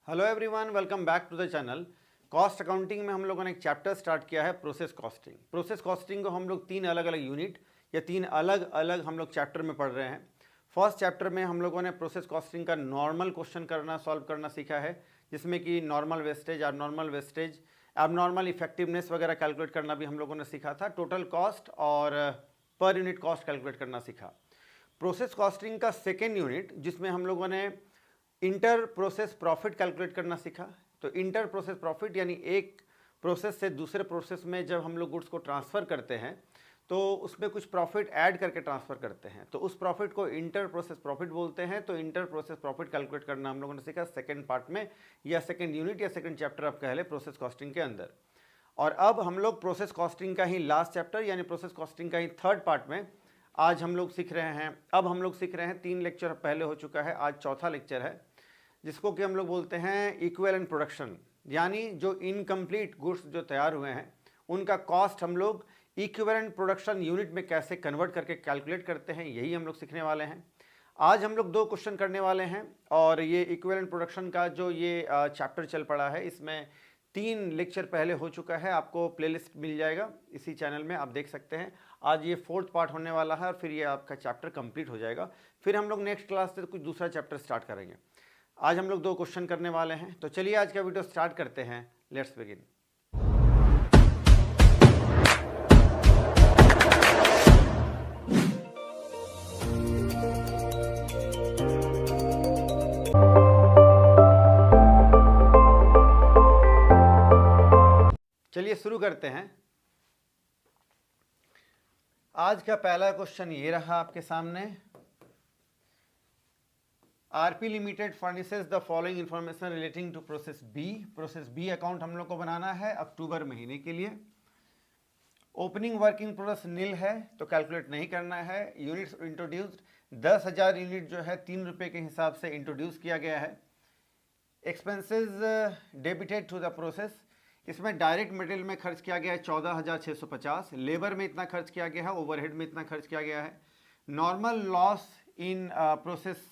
Hello everyone, welcome back to the channel. Cost accounting में हम लोगों ने एक चैप्टर स्टार्ट किया है प्रोसेस कॉस्टिंग। प्रोसेस कॉस्टिंग को हम लोग तीन अलग अलग यूनिट या तीन अलग अलग हम लोग चैप्टर में पढ़ रहे हैं। फर्स्ट चैप्टर में हम लोगों ने प्रोसेस कॉस्टिंग का नॉर्मल क्वेश्चन करना सॉल्व करना सीखा है, जिसमें कि नॉर्मल वेस्टेज, एबनॉर्मल इफेक्टिवनेस वगैरह कैलकुलेट करना भी हम लोगों ने सीखा था। टोटल कॉस्ट और पर यूनिट कॉस्ट कैलकुलेट करना सीखा। प्रोसेस कॉस्टिंग का सेकेंड यूनिट, जिसमें हम लोगों ने इंटर प्रोसेस प्रॉफिट कैलकुलेट करना सीखा। तो इंटर प्रोसेस प्रॉफिट यानी एक प्रोसेस से दूसरे प्रोसेस में जब हम लोग गुड्स को ट्रांसफ़र करते हैं तो उसमें कुछ प्रॉफिट ऐड करके ट्रांसफ़र करते हैं, तो उस प्रॉफिट को इंटर प्रोसेस प्रॉफिट बोलते हैं। तो इंटर प्रोसेस प्रॉफिट कैलकुलेट करना हम लोगों ने सीखा सेकंड पार्ट में, या सेकंड यूनिट या सेकंड चैप्टर आप कह लें प्रोसेस कॉस्टिंग के अंदर। और अब हम लोग प्रोसेस कॉस्टिंग का ही लास्ट चैप्टर यानी प्रोसेस कॉस्टिंग का ही थर्ड पार्ट में आज हम लोग सीख रहे हैं। अब हम लोग सीख रहे हैं, 3 लेक्चर पहले हो चुका है, आज चौथा लेक्चर है, जिसको कि हम लोग बोलते हैं इक्विवेलेंट प्रोडक्शन। यानी जो इनकम्प्लीट गुड्स जो तैयार हुए हैं उनका कॉस्ट हम लोग इक्विवेलेंट प्रोडक्शन यूनिट में कैसे कन्वर्ट करके कैलकुलेट करते हैं, यही हम लोग सीखने वाले हैं। आज हम लोग 2 क्वेश्चन करने वाले हैं और ये इक्विवेलेंट प्रोडक्शन का जो ये चैप्टर चल पड़ा है, इसमें 3 लेक्चर पहले हो चुका है। आपको प्लेलिस्ट मिल जाएगा इसी चैनल में, आप देख सकते हैं। आज ये 4th पार्ट होने वाला है और फिर ये आपका चैप्टर कंप्लीट हो जाएगा। फिर हम लोग नेक्स्ट क्लास से कुछ दूसरा चैप्टर स्टार्ट करेंगे। आज हम लोग 2 क्वेश्चन करने वाले हैं, तो चलिए आज का वीडियो स्टार्ट करते हैं। Let's begin. चलिए शुरू करते हैं। आज का पहला क्वेश्चन ये रहा आपके सामने। RP limited furnishes the following information relating to process B. Process B account हम लोग को बनाना है अक्टूबर महीने के लिए। ओपनिंग वर्किंग प्रोसेस नील है तो कैलकुलेट नहीं करना है। यूनिट्स इंट्रोड्यूस्ड 10,000 यूनिट जो है 3 रुपये के हिसाब से इंट्रोड्यूस किया गया है। Expenses debited to the process, इसमें डायरेक्ट मटेरियल में खर्च किया गया है 14,650, लेबर में इतना खर्च किया गया है, ओवरहेड में इतना खर्च किया गया है। Normal loss in process,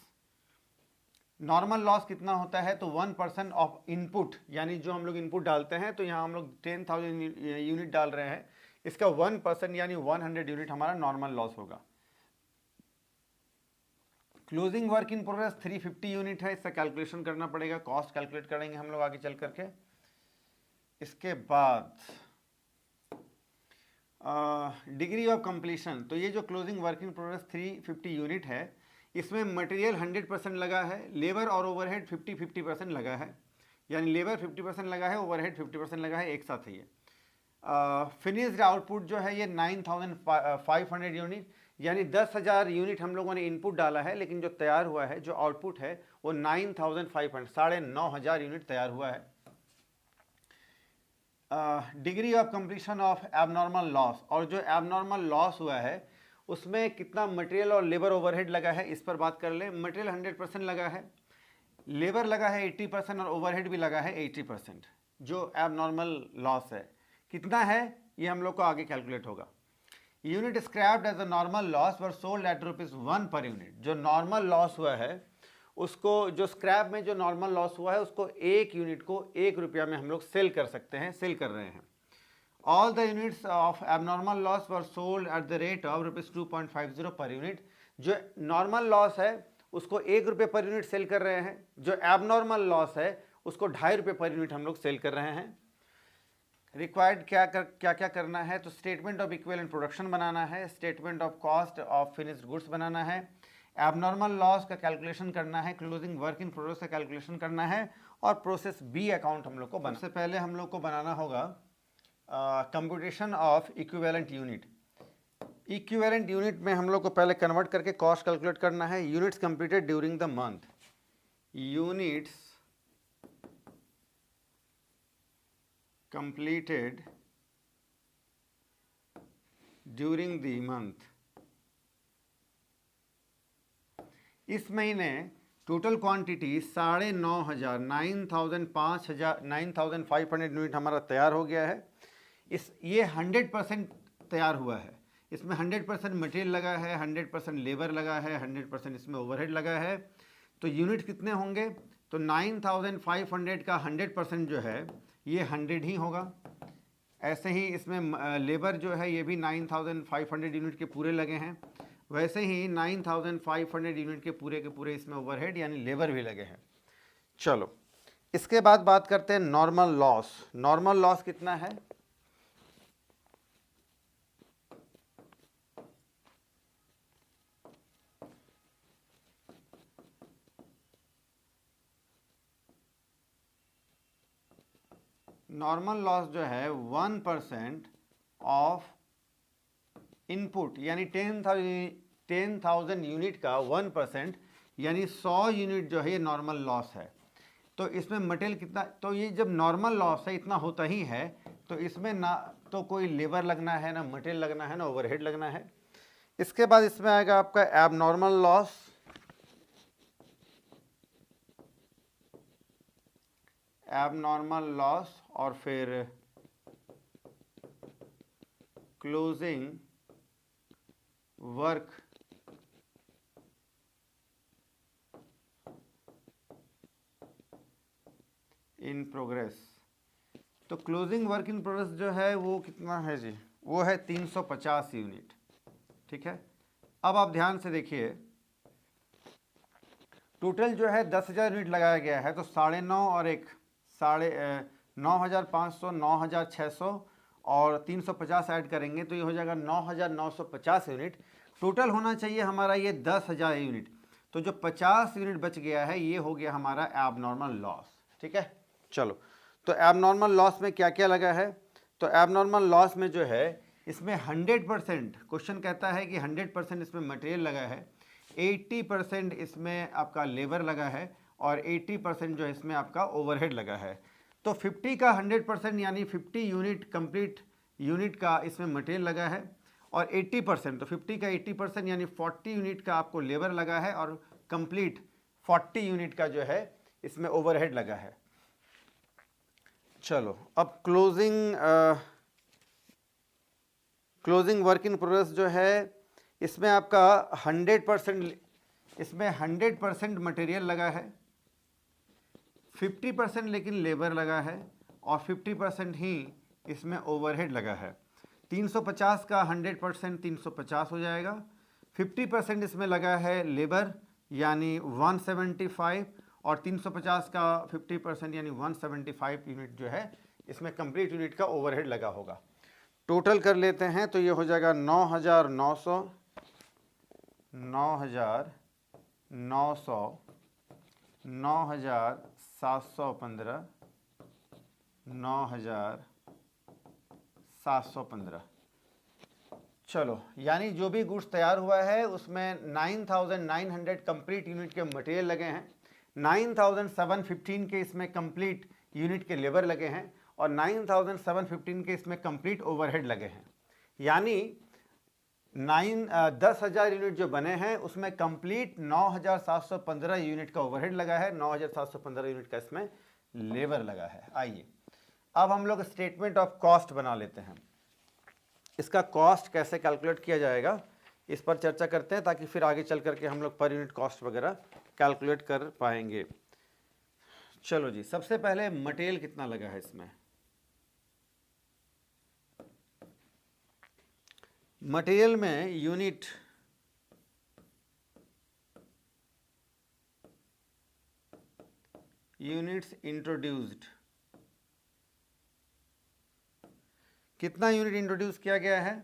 normal loss कितना होता है तो 1% ऑफ इनपुट, यानी जो हम लोग इनपुट डालते हैं, तो यहाँ हम लोग 10,000 यूनिट डाल रहे हैं, इसका 1% यानी 100 यूनिट हमारा नॉर्मल लॉस होगा। Closing work in progress 350 unit है, इसका कैलकुलेशन करना पड़ेगा, कॉस्ट कैलकुलेट करेंगे हम लोग आगे चल करके। इसके बाद डिग्री ऑफ कंप्लीशन, तो ये जो closing work in progress 350 unit है, इसमें मटेरियल 100% लगा है, लेबर और ओवरहेड 50-50% लगा है, यानी लेबर 50% लगा है, ओवरहेड 50% लगा है, एक साथ है ये। फिनिश्ड आउटपुट जो है ये 9,500 यूनिट, यानी 10,000 यूनिट हम लोगों ने इनपुट डाला है, लेकिन जो तैयार हुआ है, जो आउटपुट है वो 9,500, 9,500 यूनिट तैयार हुआ है। Degree of completion of abnormal loss, और जो एबनॉर्मल लॉस हुआ है उसमें कितना मटेरियल और लेबर ओवरहेड लगा है, इस पर बात कर ले। मटेरियल 100% लगा है, लेबर लगा है 80% और ओवरहेड भी लगा है 80%। जो एबनॉर्मल लॉस है कितना है ये हम लोग को आगे कैलकुलेट होगा। Unit scrapped as a normal loss were sold at ₹1 per unit, जो नॉर्मल लॉस हुआ है उसको, जो स्क्रैप में जो नॉर्मल लॉस हुआ है उसको एक यूनिट को 1 रुपया में हम लोग सेल कर सकते हैं, सेल कर रहे हैं। All the units of abnormal loss were sold at the rate of ₹2.50 per unit. जो नॉर्मल लॉस है उसको 1 रुपये पर यूनिट सेल कर रहे हैं, जो एबनॉर्मल लॉस है उसको 2.5 रुपये पर यूनिट हम लोग सेल कर रहे हैं। रिक्वायर्ड क्या क्या करना है, तो स्टेटमेंट ऑफ इक्विवेलेंट प्रोडक्शन बनाना है, statement of cost of finished goods बनाना है, एबनॉर्मल लॉस का कैलकुलेशन करना है, क्लोजिंग वर्क इन प्रोग्रेस का कैलकुलेशन करना है, और प्रोसेस बी अकाउंट हम लोग को सबसे पहले हम लोग को बनाना होगा computation of equivalent unit. Equivalent unit में हम लोग को पहले कन्वर्ट करके कॉस्ट कैलकुलेट करना है। Units completed during the month, units completed during the month. इस महीने टोटल क्वांटिटी 9,500 यूनिट हमारा तैयार हो गया है। ये 100% तैयार हुआ है, इसमें 100% मटेरियल लगा है, 100% लेबर लगा है, 100% इसमें ओवरहेड लगा है। तो यूनिट कितने होंगे तो 9500 का 100% जो है ये 100 ही होगा। ऐसे ही इसमें लेबर जो है ये भी 9500 यूनिट के पूरे लगे हैं, वैसे ही 9500 यूनिट के पूरे इसमें ओवरहेड यानी लेबर भी लगे हैं। चलो इसके बाद बात करते हैं नॉर्मल लॉस। नॉर्मल लॉस कितना है? नॉर्मल लॉस जो है 1% ऑफ इनपुट यानी 10,000 यूनिट का 1% यानी 100 यूनिट जो है ये नॉर्मल लॉस है। तो इसमें मटेरियल कितना, तो ये जब नॉर्मल लॉस है इतना होता ही है, तो इसमें ना तो कोई लेबर लगना है, ना मटेरियल लगना है, ना ओवरहेड लगना है। इसके बाद इसमें आएगा आपका एबनॉर्मल लॉस। एबनॉर्मल लॉस और फिर क्लोजिंग वर्क इन प्रोग्रेस। तो क्लोजिंग वर्क इन प्रोग्रेस जो है वो कितना है जी? वो है 350 यूनिट। ठीक है, अब आप ध्यान से देखिए, टोटल जो है 10,000 यूनिट लगाया गया है, तो 9.5 और 1 9,500 9,600 और 350 ऐड करेंगे तो ये हो जाएगा 9,950 यूनिट। टोटल होना चाहिए हमारा ये 10,000 यूनिट। तो जो 50 यूनिट बच गया है ये हो गया हमारा एबनॉर्मल लॉस। ठीक है, चलो तो एबनॉर्मल लॉस में क्या क्या लगा है? तो एबनॉर्मल लॉस में जो है इसमें 100%, क्वेश्चन कहता है कि 100% इसमें मटेरियल लगा है, 80% इसमें आपका लेबर लगा है और 80% जो है इसमें आपका ओवरहेड लगा है। तो 50 का 100% यानी 50 यूनिट कंप्लीट यूनिट का इसमें मटेरियल लगा है और 80%, तो 50 का 80% यानी 40 यूनिट का आपको लेबर लगा है और कंप्लीट 40 यूनिट का जो है इसमें ओवरहेड लगा है। चलो अब क्लोजिंग वर्क इन प्रोग्रेस जो है इसमें आपका 100%, इसमें 100% मटेरियल लगा है, 50% लेकिन लेबर लगा है और 50% ही इसमें ओवरहेड लगा है। 350 का 100% 350 हो जाएगा, 50% इसमें लगा है लेबर यानी 175 और 350 का 50% यानी 175 यूनिट जो है इसमें कंप्लीट यूनिट का ओवरहेड लगा होगा। टोटल कर लेते हैं तो ये हो जाएगा 9,900 9,900 9,715 9,715। चलो यानी जो भी गुड्स तैयार हुआ है उसमें 9,900 कंप्लीट यूनिट के मटेरियल लगे हैं, 9,715 के इसमें कंप्लीट यूनिट के लेबर लगे हैं और 9,715 के इसमें कंप्लीट ओवरहेड लगे हैं। यानी 10,000 यूनिट जो बने हैं उसमें कंप्लीट 9,715 यूनिट का ओवरहेड लगा है, 9,715 यूनिट का इसमें लेबर लगा है। आइए अब हम लोग स्टेटमेंट ऑफ कॉस्ट बना लेते हैं। इसका कॉस्ट कैसे कैलकुलेट किया जाएगा इस पर चर्चा करते हैं, ताकि फिर आगे चल करके हम लोग पर यूनिट कॉस्ट वगैरह कैलकुलेट कर पाएंगे। चलो जी, सबसे पहले मटेरियल कितना लगा है इसमें। मटेरियल में यूनिट्स इंट्रोड्यूस्ड, कितना यूनिट इंट्रोड्यूस किया गया है?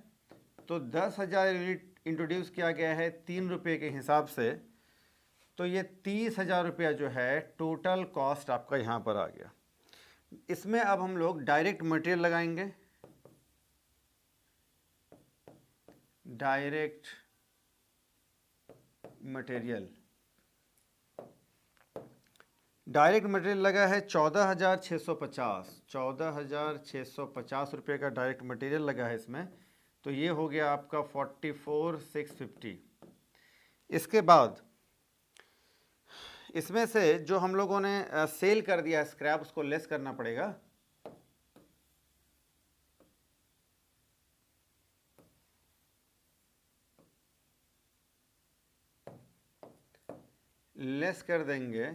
तो 10,000 यूनिट इंट्रोड्यूस किया गया है 3 रुपये के हिसाब से, तो ये 30,000 रुपया जो है टोटल कॉस्ट आपका यहाँ पर आ गया। इसमें अब हम लोग डायरेक्ट मटेरियल लगाएंगे, डायरेक्ट मटेरियल लगा है 14,650 रुपये का डायरेक्ट मटेरियल लगा है इसमें, तो ये हो गया आपका 44,650। इसके बाद इसमें से जो हम लोगों ने सेल कर दिया स्क्रैप उसको लेस करना पड़ेगा, लेस कर देंगे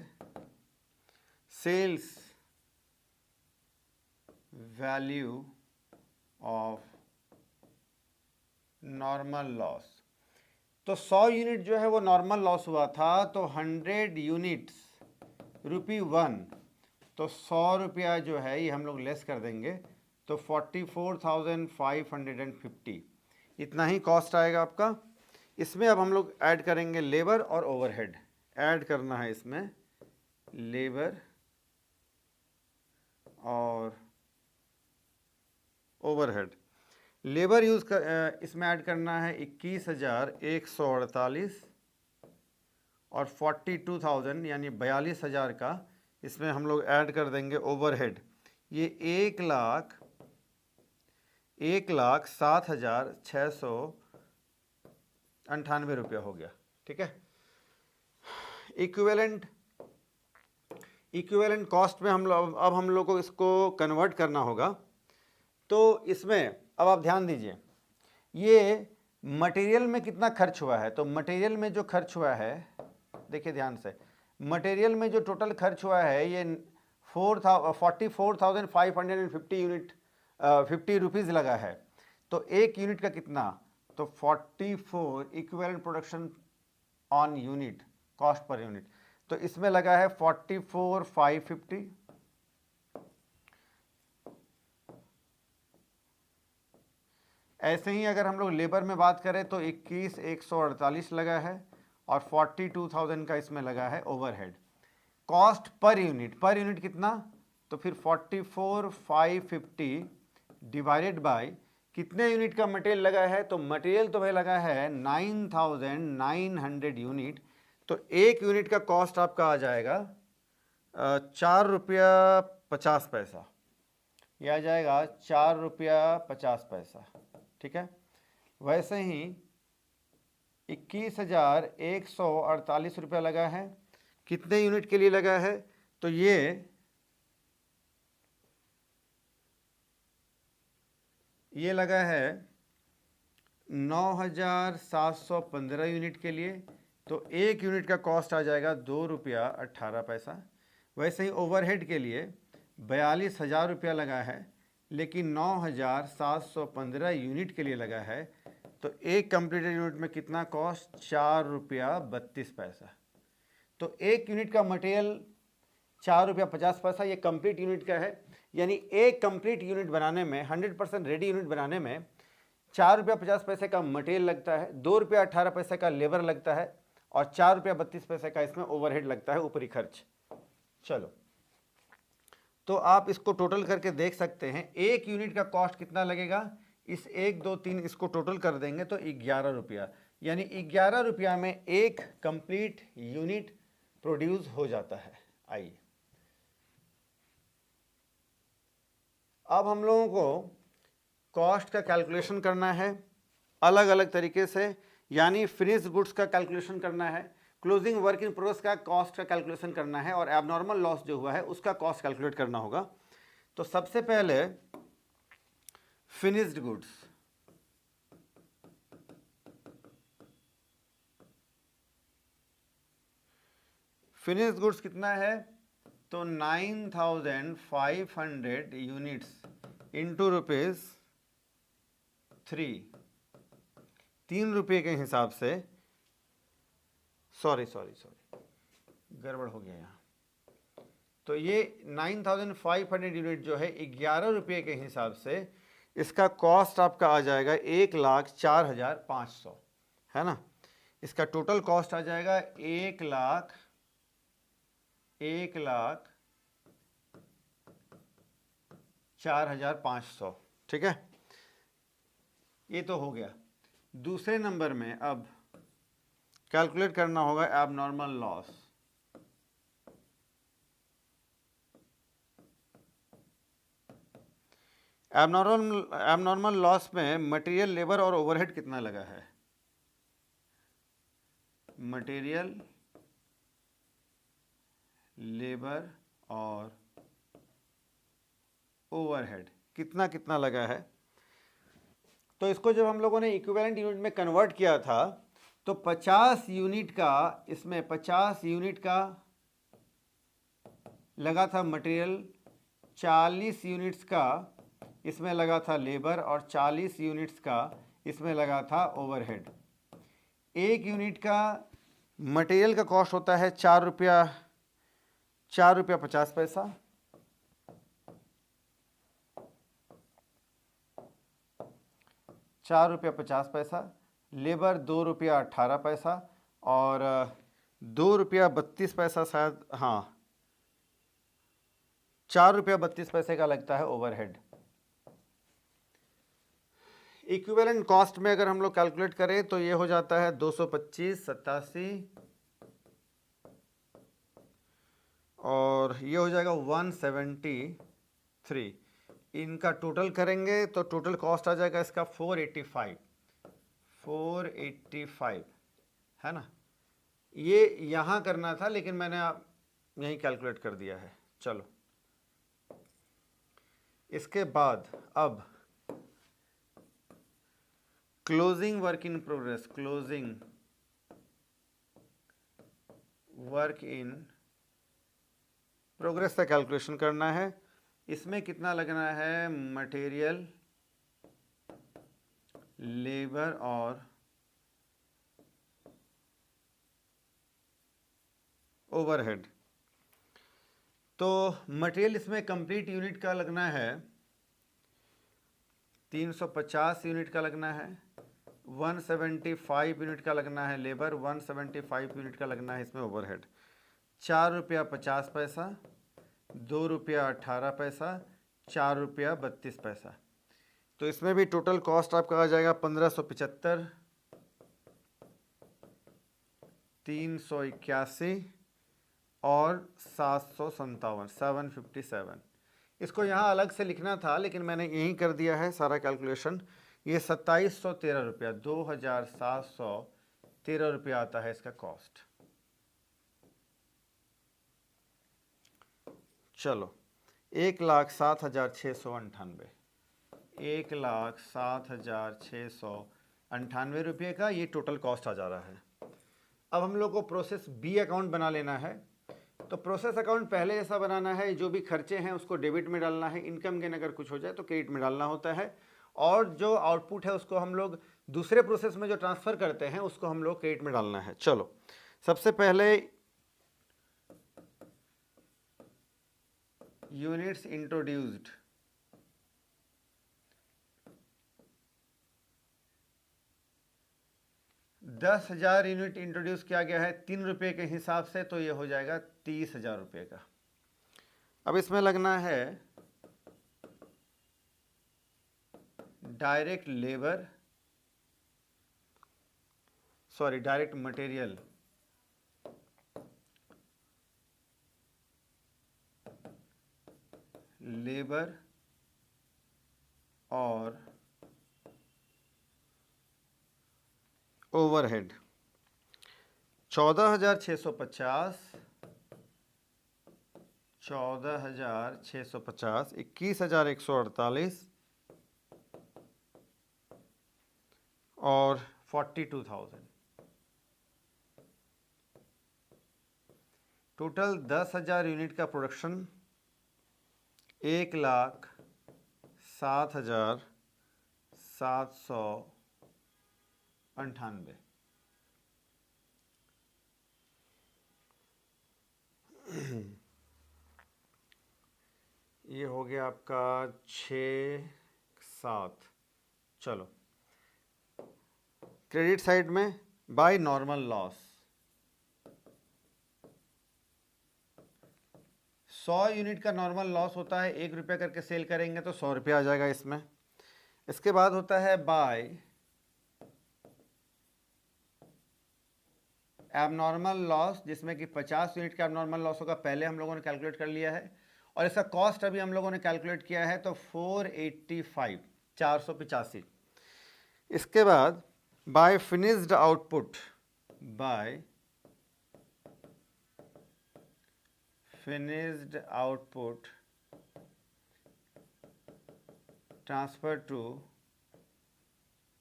sales value of normal loss. तो 100 यूनिट जो है वो नॉर्मल लॉस हुआ था, तो 100 यूनिट्स ₹1, तो 100 रुपया जो है ये हम लोग लेस कर देंगे, तो 44,550 इतना ही कॉस्ट आएगा आपका। इसमें अब हम लोग ऐड करेंगे लेबर और ओवरहेड। ऐड करना है इसमें लेबर और ओवरहेड। लेबर यूज़ कर इसमें ऐड करना है 21,148 और 42,000 यानी 42,000 का इसमें हम लोग ऐड कर देंगे ओवरहेड। ये 1,07,698 रुपया हो गया। ठीक है, इक्विवेलेंट कॉस्ट में अब हम लोग को इसको कन्वर्ट करना होगा। तो इसमें अब आप ध्यान दीजिए, ये मटेरियल में कितना खर्च हुआ है। तो मटेरियल में जो खर्च हुआ है, देखिए ध्यान से, मटेरियल में जो टोटल खर्च हुआ है ये 44,550 यूनिट 50 रुपीज़ लगा है। तो एक यूनिट का कितना, तो 44 equivalent production on unit cost per unit, तो इसमें लगा है 44,550। ऐसे ही अगर हम लोग लेबर में बात करें तो 21,148 लगा है और 42,000 का इसमें लगा है ओवरहेड। कॉस्ट पर यूनिट कितना, तो फिर 44,550 डिवाइडेड बाय कितने यूनिट का मटेरियल लगा है। तो मटेरियल तो भाई लगा है 9,900 यूनिट, तो एक यूनिट का कॉस्ट आपका आ जाएगा ₹4.50, यह आ जाएगा ₹4.50। ठीक है, वैसे ही 21,148 रुपया लगा है, कितने यूनिट के लिए लगा है, तो ये लगा है 9,715 यूनिट के लिए, तो एक यूनिट का कॉस्ट आ जाएगा ₹2.18। वैसे ही ओवरहेड के लिए 42,000 रुपया लगा है, लेकिन 9,715 यूनिट के लिए लगा है, तो एक कंप्लीटेड यूनिट में कितना कॉस्ट, ₹4.32। तो एक यूनिट का मटेरियल ₹4.50 ये कंप्लीट यूनिट का है। यानी एक कंप्लीट यूनिट बनाने में, 100% रेडी यूनिट बनाने में ₹4.50 का मटेरियल लगता है, ₹2.18 का लेबर लगता है और ₹4.32 का इसमें ओवरहेड लगता है, ऊपरी खर्च। चलो, तो आप इसको टोटल करके देख सकते हैं एक यूनिट का कॉस्ट कितना लगेगा। इस 1, 2, 3 इसको टोटल कर देंगे तो 11 रुपया, यानी 11 रुपया में एक कंप्लीट यूनिट प्रोड्यूस हो जाता है। आइए अब हम लोगों को कॉस्ट का कैलकुलेशन करना है अलग अलग तरीके से, यानी फिनिश्ड गुड्स का कैलकुलेशन करना है, क्लोजिंग वर्क इन प्रोग्रेस का कॉस्ट का कैलकुलेशन करना है और एबनॉर्मल लॉस जो हुआ है उसका कॉस्ट कैलकुलेट करना होगा। तो सबसे पहले फिनिश्ड गुड्स, फिनिश्ड गुड्स कितना है, तो 9,500 यूनिट्स इंटू ₹3, 3 रुपये के हिसाब से, सॉरी गड़बड़ हो गया यहाँ। तो ये 9,500 यूनिट जो है 11 रुपये के हिसाब से इसका कॉस्ट आपका आ जाएगा 1,04,500, है ना। इसका टोटल कॉस्ट आ जाएगा 1,04,500। ठीक है, ये तो हो गया। दूसरे नंबर में अब कैलकुलेट करना होगा एबनॉर्मल लॉस। एबनॉर्मल लॉस में मटेरियल, लेबर और ओवरहेड कितना लगा है। मटेरियल, लेबर और ओवरहेड कितना कितना लगा है। तो इसको जब हम लोगों ने इक्विवेलेंट यूनिट में कन्वर्ट किया था तो 50 यूनिट का, इसमें 50 यूनिट का लगा था मटेरियल, 40 यूनिट्स का इसमें लगा था लेबर, और 40 यूनिट्स का इसमें लगा था ओवरहेड। एक यूनिट का मटेरियल का कॉस्ट होता है 4 रुपया 50 पैसा, ₹4.50, लेबर 2 रुपया 18 पैसा, और 2 रुपया 32 पैसा शायद, हाँ 4 रुपया 32 पैसे का लगता है ओवरहेड। इक्विवेलेंट कॉस्ट में अगर हम लोग कैलकुलेट करें तो ये हो जाता है 225, 87, और ये हो जाएगा 173। इनका टोटल करेंगे तो टोटल कॉस्ट आ जाएगा इसका 485 है ना। ये यहाँ करना था लेकिन मैंने आप यहीं कैलकुलेट कर दिया है। चलो इसके बाद अब closing work in progress, closing work in progress का कैलकुलेशन करना है। इसमें कितना लगना है, मटेरियल, लेबर और ओवरहेड। तो मटेरियल इसमें कंप्लीट यूनिट का लगना है 350 यूनिट का लगना है, 175 यूनिट का लगना है लेबर, 175 यूनिट का लगना है इसमें ओवरहेड। 4 रुपया 50 पैसा, 2 रुपया 18 पैसा, 4 रुपया 32 पैसा। तो इसमें भी टोटल कॉस्ट आपका आ जाएगा 1575, 381 और 757, 757। इसको यहाँ अलग से लिखना था लेकिन मैंने यहीं कर दिया है सारा कैलकुलेशन। ये 2713 रुपया, 2713 रुपया आता है इसका कॉस्ट। चलो 1,07,698, 1,07,698 रुपये का ये टोटल कॉस्ट आ जा रहा है। अब हम लोग को प्रोसेस बी अकाउंट बना लेना है। तो प्रोसेस अकाउंट पहले जैसा बनाना है, जो भी खर्चे हैं उसको डेबिट में डालना है, इनकम गेन अगर कुछ हो जाए तो क्रेडिट में डालना होता है, और जो आउटपुट है उसको हम लोग दूसरे प्रोसेस में जो ट्रांसफ़र करते हैं उसको हम लोग क्रेडिट में डालना है। चलो सबसे पहले यूनिट्स इंट्रोड्यूस्ड, ₹10,000 यूनिट इंट्रोड्यूस किया गया है 3 रुपये के हिसाब से, तो ये हो जाएगा 30,000 रुपये का। अब इसमें लगना है direct labour, sorry direct material, labour और ओवरहेड। 14,650, 14,650, 21,148 और 42,000। टोटल 10,000 यूनिट का प्रोडक्शन 1,07,798। ये हो गया आपका 6,7। चलो क्रेडिट साइड में बाय नॉर्मल लॉस 100 यूनिट का नॉर्मल लॉस होता है, 1 रुपया करके सेल करेंगे तो 100 रुपया आ जाएगा इसमें। इसके बाद होता है बाय एबनॉर्मल लॉस, जिसमें कि 50 यूनिट का एबनॉर्मल लॉस होगा, पहले हम लोगों ने कैलकुलेट कर लिया है, और इसका कॉस्ट अभी हम लोगों ने कैलकुलेट किया है तो 485, 485। इसके बाद by finished output, by finished output transfer to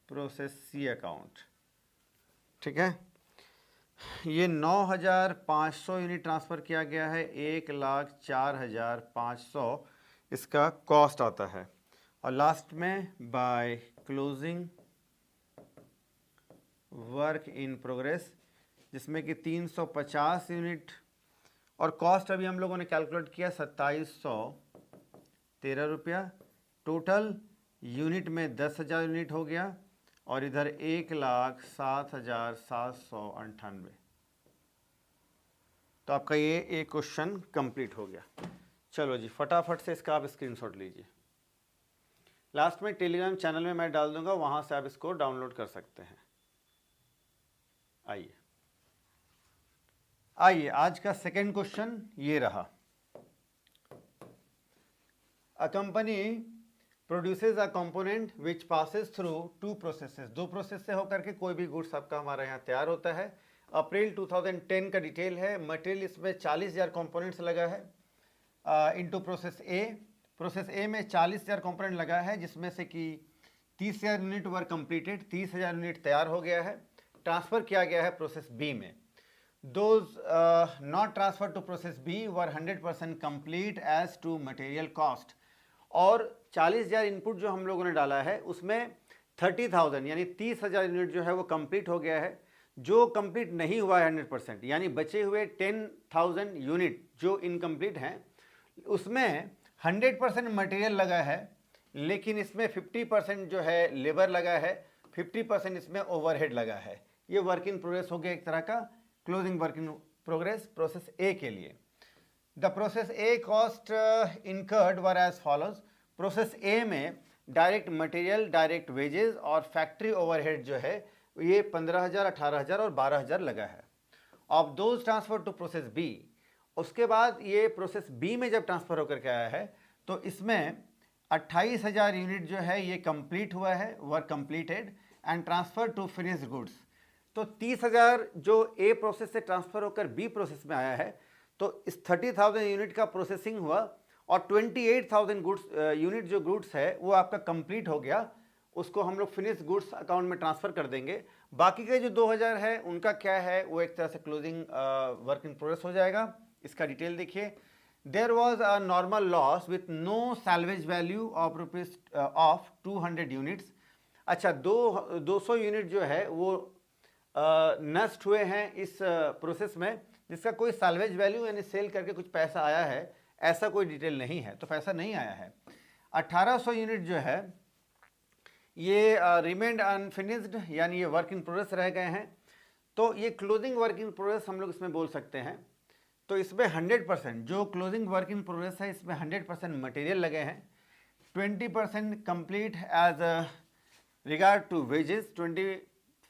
process C account. ठीक है, ये 9,500 यूनिट ट्रांसफ़र किया गया है, 1,04,500 इसका कॉस्ट आता है। और लास्ट में by closing work in progress, जिसमें कि 350 यूनिट, और कॉस्ट अभी हम लोगों ने कैलकुलेट किया 2,713 रुपया। टोटल यूनिट में 10,000 यूनिट हो गया, और इधर 1,07,798। तो आपका ये एक क्वेश्चन कंप्लीट हो गया। चलो जी, फटाफट से इसका आप स्क्रीनशॉट लीजिए। लास्ट में टेलीग्राम चैनल में मैं डाल दूंगा, वहां से आप इसको डाउनलोड कर सकते हैं। आइए आज का सेकंड क्वेश्चन ये रहा। A company produces a component which passes through two processes, दो प्रोसेस से होकर के कोई भी गुड्स आपका हमारे यहाँ तैयार होता है। अप्रैल 2010 का डिटेल है। मटेरियल इसमें 40,000 कंपोनेंट्स लगा है into process A. Process A में 40,000 कंपोनेंट लगा है, जिसमें से कि 30,000 यूनिट वर कंप्लीटेड, 30,000 यूनिट तैयार हो गया है, ट्रांसफ़र किया गया है प्रोसेस बी में। Those not transferred to process B were 100% complete as to material cost। और 40,000 इनपुट जो हम लोगों ने डाला है उसमें 30,000 यानी 30,000 यूनिट जो है वो कंप्लीट हो गया है। जो कंप्लीट नहीं हुआ है 100%, यानी बचे हुए 10,000 यूनिट जो इनकम्प्लीट हैं, उसमें 100% मटेरियल लगा है, लेकिन इसमें 50% जो है लेबर लगा है, 50% इसमें ओवरहेड लगा है। ये वर्क इन प्रोग्रेस हो गया एक तरह का closing work in progress process A के लिए। The process A cost incurred were as follows. Process A में डायरेक्ट मटेरियल, डायरेक्ट वेजेस और फैक्ट्री ओवरहेड जो है ये 15,000, 18,000 और 12,000 लगा है। Of those transfer to process B. उसके बाद ये प्रोसेस बी में जब ट्रांसफर होकर के आया है तो इसमें 28,000 यूनिट जो है ये कंप्लीट हुआ है, were completed and transfer to finished goods. तो 30,000 जो ए प्रोसेस से ट्रांसफ़र होकर बी प्रोसेस में आया है, तो इस 30,000 यूनिट का प्रोसेसिंग हुआ, और 28,000 गुड्स यूनिट जो गुड्स है वो आपका कंप्लीट हो गया। उसको हम लोग फिनिश गुड्स अकाउंट में ट्रांसफ़र कर देंगे। बाकी के जो 2,000 है उनका क्या है, वो एक तरह से क्लोजिंग वर्क इन प्रोग्रेस हो जाएगा। इसका डिटेल देखिए। There was a normal loss with no salvage value of rupees of 200 units. अच्छा, 200 यूनिट जो है वो नष्ट हुए हैं इस प्रोसेस में, जिसका कोई सैल्वेज वैल्यू यानी सेल करके कुछ पैसा आया है, ऐसा कोई डिटेल नहीं है, तो पैसा नहीं आया है। 1,800 यूनिट जो है ये रिमेंड अनफिनिश्ड, यानी ये वर्क इन प्रोग्रेस रह गए हैं। तो ये क्लोजिंग वर्क इन प्रोग्रेस हम लोग इसमें बोल सकते हैं। तो इसमें 100% जो क्लोजिंग वर्क इन प्रोग्रेस है इसमें 100% मटेरियल लगे हैं, 20% complete as regard to wages,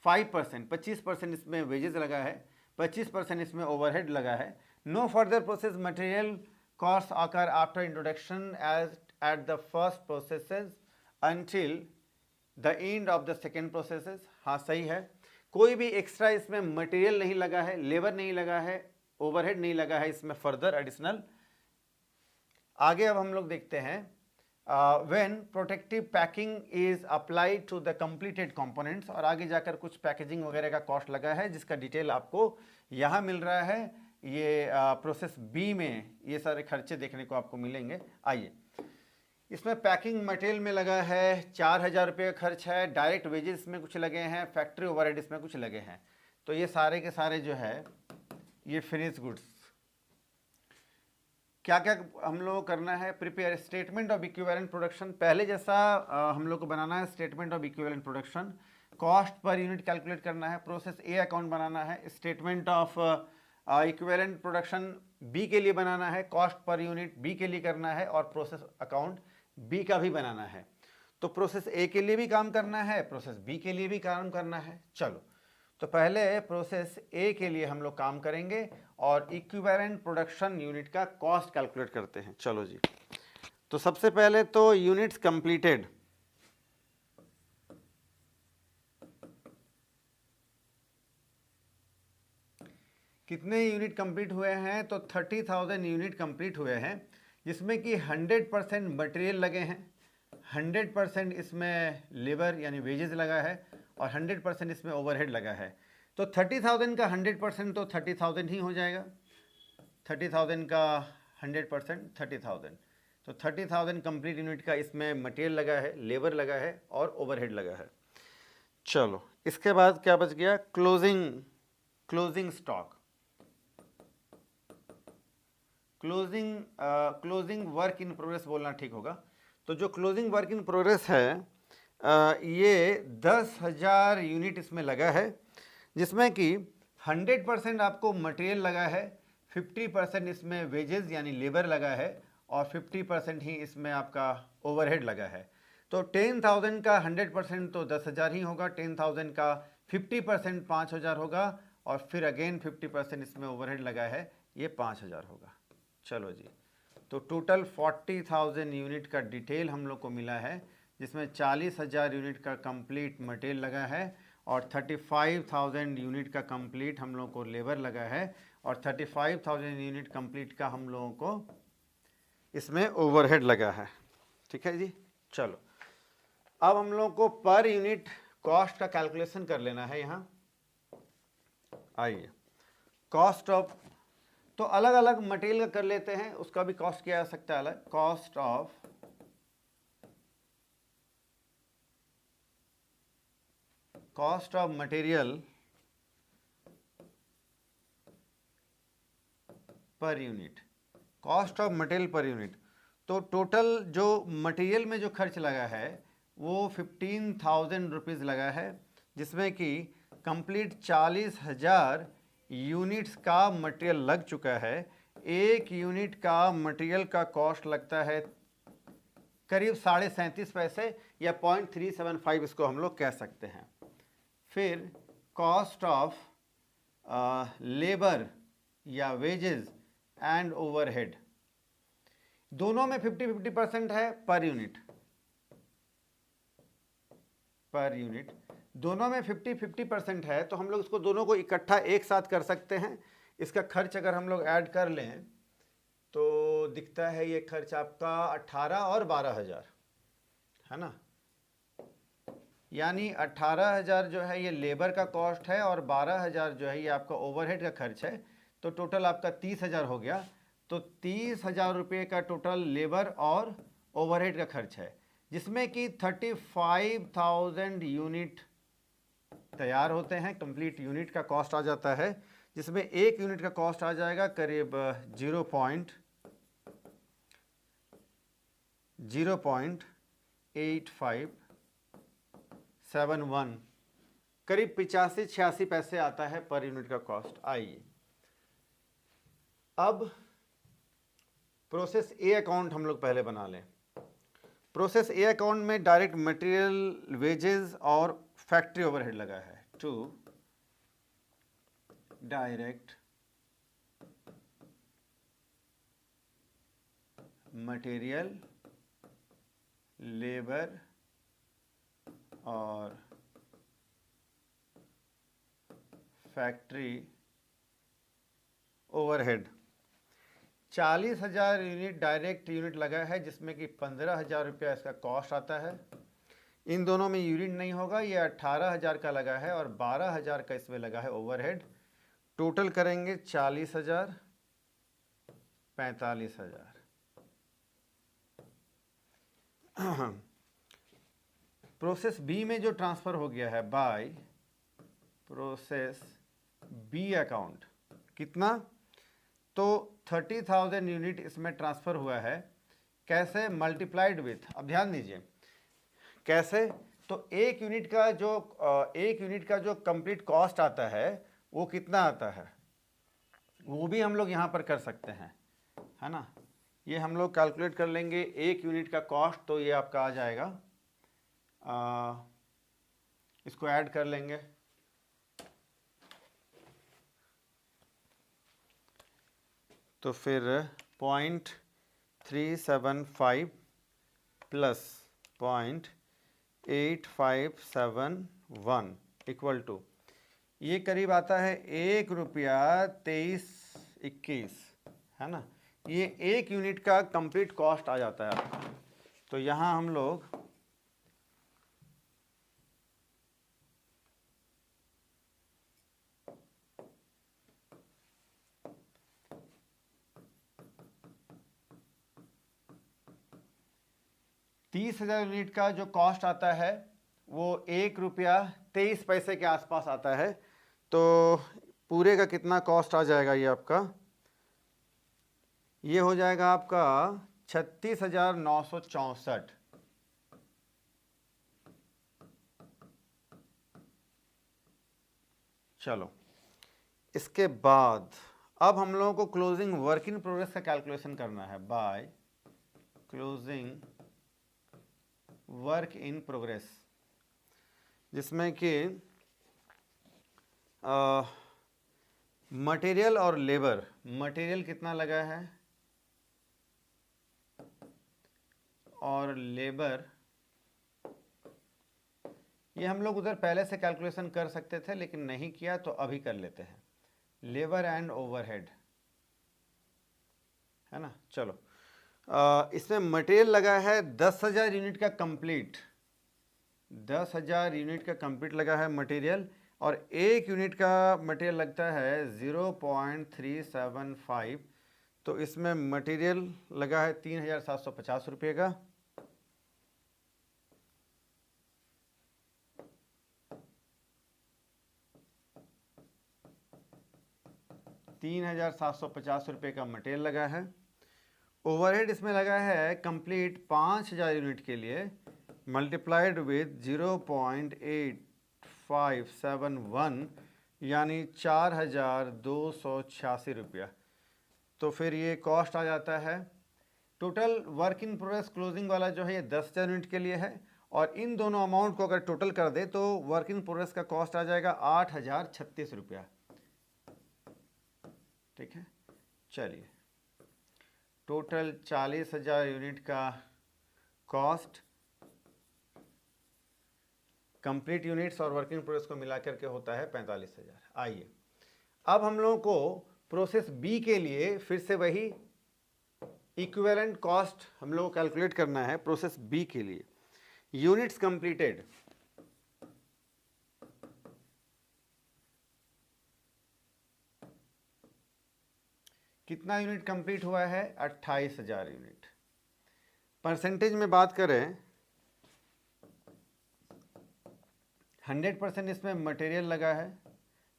25% इसमें वेजेस लगा है, 25% इसमें ओवरहेड लगा है। No further process material cost occur after introduction as at the first processes until the end of the second processes. हाँ, सही है। कोई भी एक्स्ट्रा इसमें मटेरियल नहीं लगा है, लेबर नहीं लगा है, ओवरहेड नहीं लगा है इसमें फर्दर एडिशनल। आगे अब हम लोग देखते हैं when protective packing is applied to the completed components, और आगे जाकर कुछ पैकेजिंग वगैरह का कॉस्ट लगा है, जिसका डिटेल आपको यहाँ मिल रहा है। ये प्रोसेस बी में ये सारे खर्चे देखने को आपको मिलेंगे। आइए, इसमें पैकिंग मटेरियल में लगा है 4,000 रुपये का खर्च है, डायरेक्ट वेजेस में कुछ लगे हैं, फैक्ट्री ओवरहेड इसमें कुछ लगे हैं। तो ये सारे के सारे जो है ये फिनिश गुड्स। क्या क्या हम लोग को करना है, prepare statement of equivalent production. पहले जैसा हम लोग को बनाना है statement of equivalent production. Cost per unit calculate करना है, प्रोसेस ए अकाउंट बनाना है, statement of equivalent production B के लिए बनाना है, कॉस्ट पर यूनिट बी के लिए करना है, और प्रोसेस अकाउंट बी का भी बनाना है। तो प्रोसेस ए के लिए भी काम करना है, प्रोसेस बी के लिए भी काम करना है। चलो, तो पहले प्रोसेस ए के लिए हम लोग काम करेंगे और इक्विवेलेंट प्रोडक्शन यूनिट का कॉस्ट कैलकुलेट करते हैं। चलो जी, तो सबसे पहले तो यूनिट्स कंप्लीटेड, कितने यूनिट कंप्लीट हुए हैं, तो 30,000 यूनिट कंप्लीट हुए हैं, जिसमें कि 100% मटेरियल लगे हैं, 100% इसमें लेबर यानी वेजेस लगा है, और 100% इसमें ओवरहेड लगा है। तो 30,000 का 100% तो 30,000 ही हो जाएगा। 30,000 का 100% 30,000, तो 30,000 कंप्लीट यूनिट का इसमें मटेरियल लगा है, लेबर लगा है और ओवरहेड लगा है। चलो इसके बाद क्या बच गया, closing stock, closing work in progress बोलना ठीक होगा। तो जो क्लोजिंग वर्क इन प्रोग्रेस है ये 10,000 यूनिट इसमें लगा है, जिसमें कि 100% आपको मटेरियल लगा है, 50% इसमें वेजेस यानी लेबर लगा है और 50% ही इसमें आपका ओवरहेड लगा है। तो 10,000 का 100% तो 10,000 ही होगा, 10,000 का 50% 5,000 होगा और फिर अगेन 50% इसमें ओवरहेड लगा है, ये 5,000 होगा। चलो जी, तो टोटल 40,000 यूनिट का डिटेल हम लोग को मिला है, जिसमें 40,000 यूनिट का कंप्लीट मटेरियल लगा है और 35,000 यूनिट का कंप्लीट हम लोग को लेबर लगा है और 35,000 यूनिट कंप्लीट का हम लोगों को इसमें ओवरहेड लगा है। ठीक है जी। चलो अब हम लोग को पर यूनिट कॉस्ट का कैलकुलेशन कर लेना है। यहाँ आइए, कॉस्ट ऑफ, तो अलग अलग मटेरियल का कर लेते हैं, उसका भी कॉस्ट किया जा सकता है अलग। Cost of material per unit, cost of material per unit. तो टोटल जो मटेरियल में जो खर्च लगा है वो 15,000 रुपीज़ लगा है, जिसमें कि कंप्लीट 40,000 यूनिट्स का मटेरियल लग चुका है। एक यूनिट का मटेरियल का कॉस्ट लगता है करीब 37.5 पैसे या 0.375 इसको हम लोग कह सकते हैं। फिर कॉस्ट ऑफ लेबर या वेजेस एंड ओवरहेड, दोनों में 50-50% है पर यूनिट, दोनों में 50-50% है, तो हम लोग इसको दोनों को इकट्ठा एक साथ कर सकते हैं। इसका खर्च अगर हम लोग ऐड कर लें तो दिखता है ये खर्च आपका 18 और 12,000 है ना, यानी 18,000 जो है ये लेबर का कॉस्ट है और 12,000 जो है ये आपका ओवरहेड का खर्च है, तो टोटल आपका 30,000 हो गया। तो 30,000 रुपये का टोटल लेबर और ओवरहेड का खर्च है, जिसमें कि 35,000 यूनिट तैयार होते हैं, कंप्लीट यूनिट का कॉस्ट आ जाता है, जिसमें एक यूनिट का कॉस्ट आ जाएगा करीब 0.8571, करीब 85-86 पैसे आता है पर यूनिट का कॉस्ट। आइए अब प्रोसेस ए अकाउंट हम लोग पहले बना लें। प्रोसेस ए अकाउंट में डायरेक्ट मटेरियल, वेजेस और फैक्ट्री ओवरहेड लगा है। टू डायरेक्ट मटेरियल, लेबर और factory overhead. 40,000 unit direct unit लगा है, जिसमें कि 15,000 रुपया इसका कॉस्ट आता है। इन दोनों में यूनिट नहीं होगा, ये 18,000 का लगा है और 12,000 का इसमें लगा है ओवरहेड। टोटल करेंगे 40,000, 45,000। प्रोसेस बी में जो ट्रांसफ़र हो गया है बाय प्रोसेस बी अकाउंट, कितना, तो 30,000 यूनिट इसमें ट्रांसफ़र हुआ है। कैसे, मल्टीप्लाइड विथ, अब ध्यान दीजिए कैसे, तो एक यूनिट का जो कंप्लीट कॉस्ट आता है वो कितना आता है, वो भी हम लोग यहाँ पर कर सकते हैं, है ना। ये हम लोग कैलकुलेट कर लेंगे एक यूनिट का कॉस्ट, तो ये आपका आ जाएगा, इसको ऐड कर लेंगे, तो फिर 0.375 प्लस 0.8571 इक्वल टू, ये करीब आता है ₹1.2321, है ना। ये एक यूनिट का कंप्लीट कॉस्ट आ जाता है आपका। तो यहाँ हम लोग 30,000 यूनिट का जो कॉस्ट आता है वो 1 रुपया 23 पैसे के आसपास आता है। तो पूरे का कितना कॉस्ट आ जाएगा ये आपका, ये हो जाएगा आपका 36,964। चलो, इसके बाद अब हम लोगों को क्लोजिंग वर्क इन प्रोग्रेस का कैलकुलेशन करना है by closing work in progress, जिसमें कि मटेरियल और लेबर, मटेरियल कितना लगा है और लेबर, ये हम लोग उधर पहले से कैलकुलेशन कर सकते थे लेकिन नहीं किया, तो अभी कर लेते हैं। लेबर एंड ओवरहेड है ना। चलो, इसमें मटेरियल लगा है 10,000 यूनिट का कंप्लीट, 10,000 यूनिट का कंप्लीट लगा है मटेरियल, और 1 यूनिट का मटेरियल लगता है 0.375। तो इसमें मटेरियल लगा है 3,750 रुपये का, ₹3,750 का मटेरियल लगा है। ओवरहेड इसमें लगा है कंप्लीट 5,000 यूनिट के लिए मल्टीप्लाइड विद 0.8571 यानी 4,286 रुपया। तो फिर ये कॉस्ट आ जाता है। Total work in progress closing वाला जो है ये 10,000 यूनिट के लिए है, और इन दोनों अमाउंट को अगर टोटल कर दे तो वर्क इन प्रोग्रेस का कॉस्ट आ जाएगा 8,036 रुपया। ठीक है, चलिए, टोटल 40,000 यूनिट का कॉस्ट कंप्लीट यूनिट्स और वर्किंग प्रोग्रेस को मिला करके होता है 45,000। आइए अब हम लोगों को प्रोसेस बी के लिए फिर से वही इक्विवेलेंट कॉस्ट हम लोग को कैलकुलेट करना है। प्रोसेस बी के लिए यूनिट्स कंप्लीटेड, कितना यूनिट कंप्लीट हुआ है, 28,000 यूनिट। परसेंटेज में बात करें, 100% इसमें मटेरियल लगा है,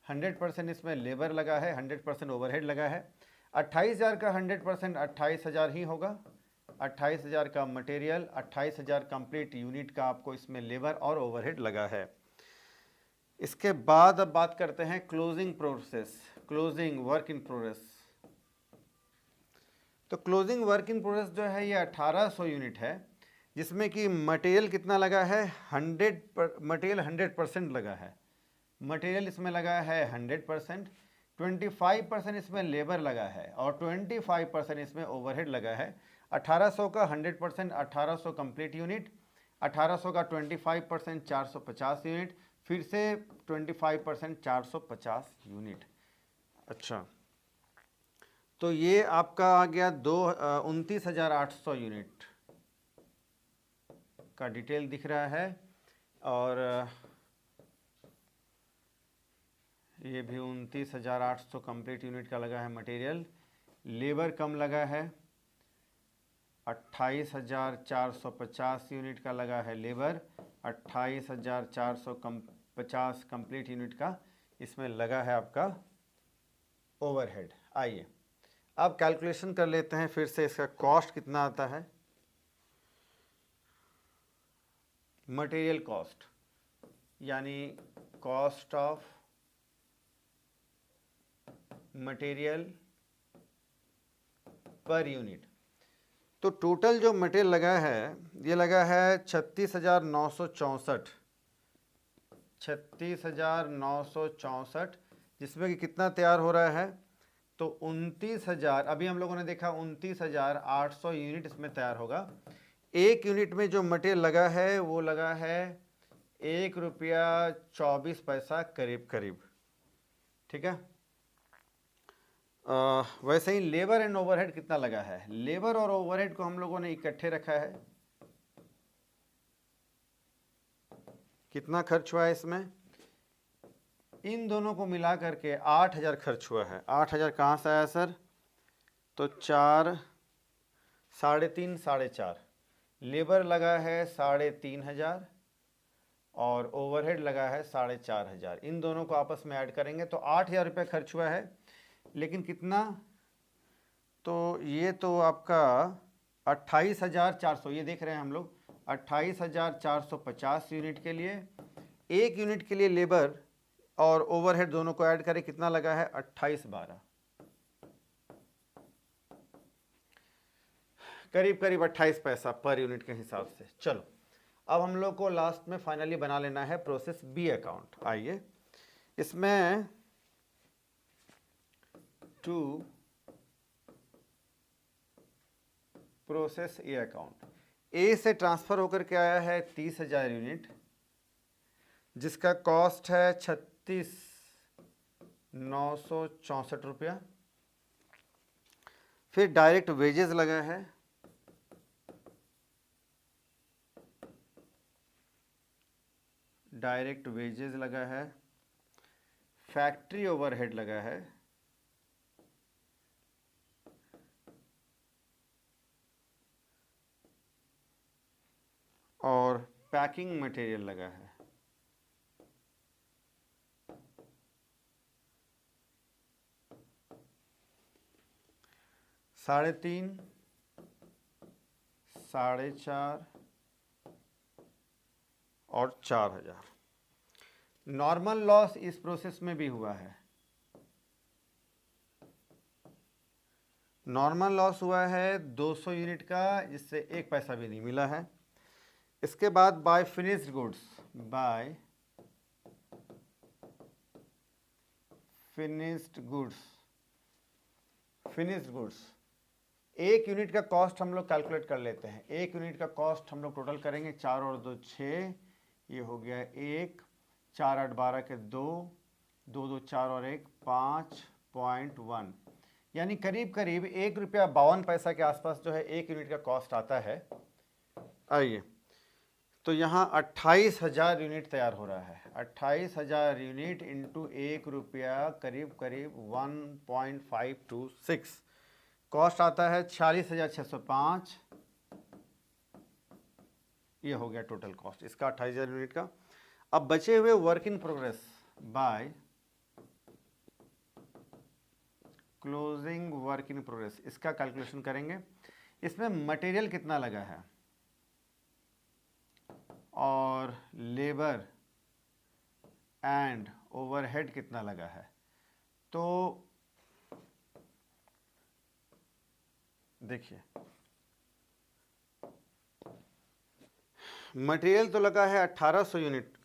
100% इसमें लेबर लगा है, 100% ओवरहेड लगा है। 28,000 का 100% 28,000 ही होगा। 28,000 का मटेरियल, 28,000 कंप्लीट यूनिट का आपको इसमें लेबर और ओवरहेड लगा है। इसके बाद अब बात करते हैं closing process, closing work in progress. तो क्लोजिंग वर्क इन प्रोग्रेस जो है ये 1800 यूनिट है, जिसमें कि मटेरियल कितना लगा है, 100% लगा है। मटेरियल इसमें लगा है 100%, 25% इसमें लेबर लगा है और 25% इसमें ओवरहेड लगा है। 1800 का 100% 1800 कंप्लीट यूनिट, 1800 का 25% 450 यूनिट, फिर से 25% 450 यूनिट। अच्छा, तो ये आपका आ गया 29,800 यूनिट का डिटेल दिख रहा है, और ये भी 29,800 कंप्लीट यूनिट का लगा है मटेरियल। लेबर कम लगा है, 28,450 यूनिट का लगा है लेबर, 28,450 कंप्लीट यूनिट का इसमें लगा है आपका ओवरहेड। आइए अब कैलकुलेशन कर लेते हैं फिर से, इसका कॉस्ट कितना आता है। मटेरियल कॉस्ट यानी cost of material per unit. तो टोटल जो मटेरियल लगा है ये लगा है 36,964, 36,964, जिसमें कि कितना तैयार हो रहा है, तो 29,000, अभी हम लोगों ने देखा 29,800 यूनिट इसमें तैयार होगा। एक यूनिट में जो मटेरियल लगा है वो लगा है 1 रुपया 24 पैसा करीब करीब। ठीक है, वैसे ही लेबर एंड ओवरहेड कितना लगा है, लेबर और ओवरहेड को हम लोगों ने इकट्ठे रखा है। कितना खर्च हुआ है इसमें, इन दोनों को मिला करके 8,000 खर्च हुआ है। 8,000 कहाँ से आया सर, तो 4, 3.5, 4.5, लेबर लगा है 3,500 और ओवरहेड लगा है 4,500। इन दोनों को आपस में ऐड करेंगे तो 8,000 रुपये खर्च हुआ है। लेकिन कितना, तो ये तो आपका 28,400, ये देख रहे हैं हम लोग 28,450 यूनिट के लिए। एक यूनिट के लिए लेबर और ओवरहेड दोनों को ऐड करें, कितना लगा है 28/12, करीब करीब 28 पैसा पर यूनिट के हिसाब से। चलो अब हम लोग को लास्ट में फाइनली बना लेना है प्रोसेस बी अकाउंट। आइए इसमें to process A account, A से ट्रांसफर होकर के आया है 30,000 यूनिट, जिसका कॉस्ट है 36,964 रुपया। फिर डायरेक्ट वेजेस लगा है, डायरेक्ट वेजेस लगा है, फैक्ट्री ओवरहेड लगा है, और पैकिंग मटेरियल लगा है। साढ़े 3, 4.5 और 4,000। नॉर्मल लॉस इस प्रोसेस में भी हुआ है। नॉर्मल लॉस हुआ है 200 यूनिट का, जिससे 1 पैसा भी नहीं मिला है। इसके बाद by finished goods, by finished goods, finished goods, एक यूनिट का कॉस्ट हम लोग कैलकुलेट कर लेते हैं। एक यूनिट का कॉस्ट हम लोग टोटल करेंगे, 4 और 2 6, ये हो गया 1, 4 8 12 के 2, 2 2 4 और 1 5.1, यानी करीब करीब 1 रुपया 52 पैसा के आसपास जो है एक यूनिट का कॉस्ट आता है। आइए तो यहाँ 28,000 यूनिट तैयार हो रहा है। 28,000 यूनिट इंटू 1 रुपया करीब करीब 1.526, कॉस्ट आता है 46,605। ये हो गया टोटल कॉस्ट इसका 28,000 यूनिट का। अब बचे हुए work in progress by closing work in progress, इसका कैलकुलेशन करेंगे। इसमें मटेरियल कितना लगा है और लेबर एंड ओवरहेड कितना लगा है। तो देखिए मटेरियल तो लगा है 1800 यूनिट,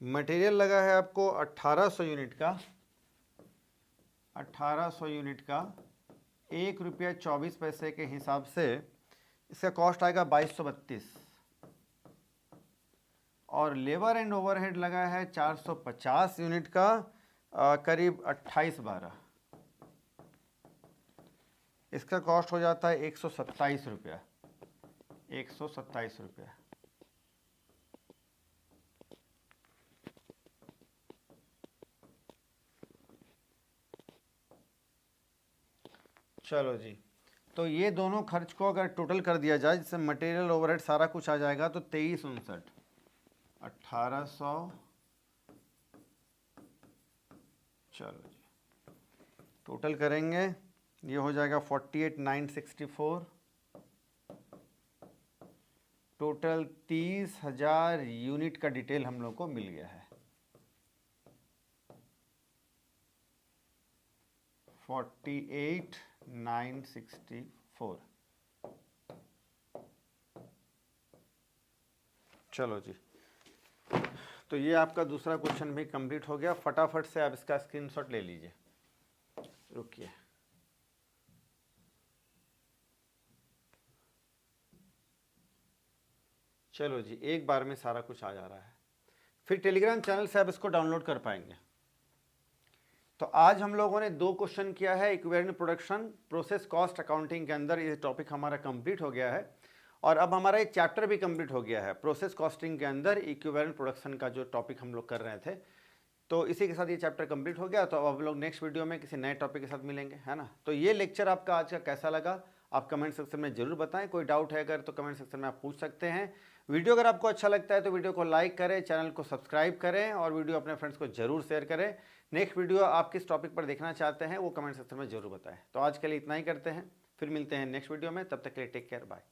मटेरियल लगा है आपको 1800 यूनिट का, 1800 यूनिट का 1 रुपया 24 पैसे के हिसाब से इसका कॉस्ट आएगा 2232। और लेबर एंड ओवरहेड लगा है 450 यूनिट का, करीब 28/12, इसका कॉस्ट हो जाता है 127 रुपया, 127 रुपया। चलो जी, तो ये दोनों खर्च को अगर टोटल कर दिया जाए, जिससे मटेरियल ओवरहेड सारा कुछ आ जाएगा, तो 2359, 1800, चलो जी टोटल करेंगे, ये हो जाएगा 48,964। टोटल 30,000 यूनिट का डिटेल हम लोग को मिल गया है। 48,964। चलो जी, तो ये आपका दूसरा क्वेश्चन भी कंप्लीट हो गया। फटाफट से आप इसका स्क्रीनशॉट ले लीजिए। रुकिए, चलो जी, एक बार में सारा कुछ आ जा रहा है। फिर टेलीग्राम चैनल से आप इसको डाउनलोड कर पाएंगे। तो आज हम लोगों ने 2 क्वेश्चन किया है equivalent production process cost accounting के अंदर। ये टॉपिक हमारा कंप्लीट हो गया है और अब हमारा एक चैप्टर भी कंप्लीट हो गया है प्रोसेस कॉस्टिंग के अंदर। इक्विवेलेंट प्रोडक्शन का जो टॉपिक हम लोग कर रहे थे, तो इसी के साथ ये चैप्टर कंप्लीट हो गया। तो अब हम लोग नेक्स्ट वीडियो में किसी नए टॉपिक के साथ मिलेंगे, है ना। तो ये लेक्चर आपका आज का कैसा लगा आप कमेंट सेक्शन में जरूर बताएं। कोई डाउट है अगर तो कमेंट सेक्शन में आप पूछ सकते हैं। वीडियो अगर आपको अच्छा लगता है तो वीडियो को लाइक करें, चैनल को सब्सक्राइब करें और वीडियो अपने फ्रेंड्स को जरूर शेयर करें। नेक्स्ट वीडियो आप किस टॉपिक पर देखना चाहते हैं वो कमेंट सेक्शन में जरूर बताएं। तो आज के लिए इतना ही करते हैं, फिर मिलते हैं नेक्स्ट वीडियो में। तब तक के लिए टेक केयर, बाय।